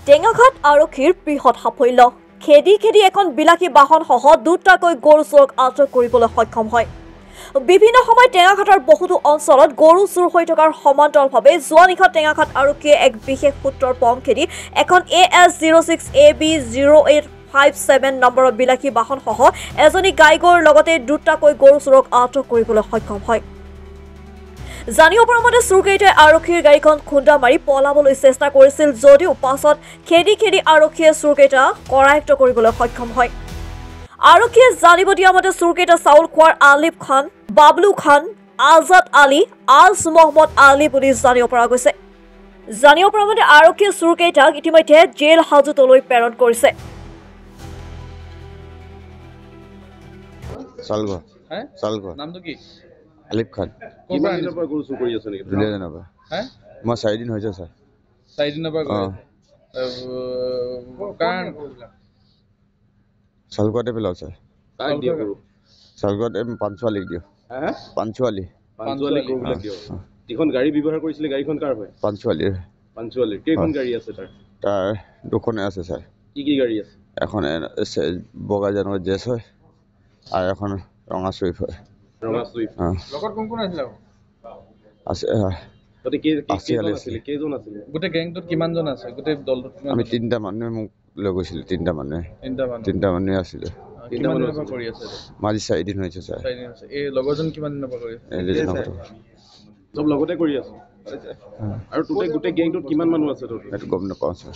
টেঙাঘাট আৰক্ষীৰ বৃহৎ সাফল্য খেদি এখন বিলাসী বাহনসহ দুটাকৈ গৰু চোৰক আটক কৰিবলৈ সক্ষম হয়। বিভিন্ন সময়ত টেঙাঘাটৰ বহুতো অঞ্চলত গৰু চুৰ হৈ থকাৰ সমান্তৰালভাৱে যোৱা নিশা টেঙাঘাট আৰক্ষীয়ে এক বিশেষ সূত্ৰৰ পম খেদি এখন AS06AB0857 নম্বৰৰ বিলাসী বাহনসহ এজনী গাই গৰুৰ লগতে দুটাকৈ গৰু চোৰক আটক কৰিবলৈ সক্ষম হয়। জানিব পৰা মতে চুৰকেইটাই আৰক্ষীৰ গাড়ীখন খুন্দা মাৰি পলাবলৈ চেষ্টা কৰিছিল যদিও পাছত খেদি আৰক্ষীয়ে চুৰকেইটা কৰায়ত্ব কৰিবলৈ সক্ষম হয়। আৰক্ষীয়ে জানিব দিয়া মতে চুৰকেইটা চাউল খোৱাৰ আলিফ খান, বাবলু খান, আজাদ আলী, আজ মহম্মদ আলী বুলি জানিব পৰা গৈছে। জানিব পৰা মতে আৰক্ষীয়ে চুৰকেইটাক ইতিমধ্যে জেল হাজতলৈ প্ৰেৰণ কৰিছে। নামটো কি? আলিফ খান। কিমান দিনৰ পৰা গৰু চুৰ কৰি আছে নেকি? দুদিনৰ পৰা। মই 4 দিন হৈছে স্যাৰ। 4 দিনৰ পৰা গৰু। কাৰণ চালকুৱাতে পেলাও স্যাৰ। কাক দিয়ে গৰু? চালকুৱাত পাঞ্চৱালিক দিওঁ। পাঞ্চৱালি গৰুবিলাক দিওঁ। যিখন গাড়ী ব্যৱহাৰ কৰিছিলে গাড়ীখন কাৰ হয়? পাঞ্চৱালিৰ। কেইখন গাড়ী আছে তাৰ? তাৰ দুখনে আছে স্যাৰ। কি গাড়ী আছে? এখন বগা জানৰ জেছ হয় আৰু এখন ৰঙা চুইফ হয়। ৰঙা চুইফ। লগত কোন আছিল? আছে কেইজন আছিল? গোটেই গেংটোত কিমানজন আছে? গোটেই দলটোত আমি 3টা মানুহে মোক লৈ গৈছিল। 3টা মানুহে আছিলে। কিমান দিনৰ পৰা কৰি আছে? আজি 4 দিন হৈছে স্যাৰ। 4 দিন আছে। এই লগৰজন কিমান দিনৰ পৰা কৰি আছে? চব লগতে কৰি আছে। আৰু গোটেই গেংটোত কিমান মানুহ আছে তোৰ? সেইটো গম নাপাওঁ স্যাৰ।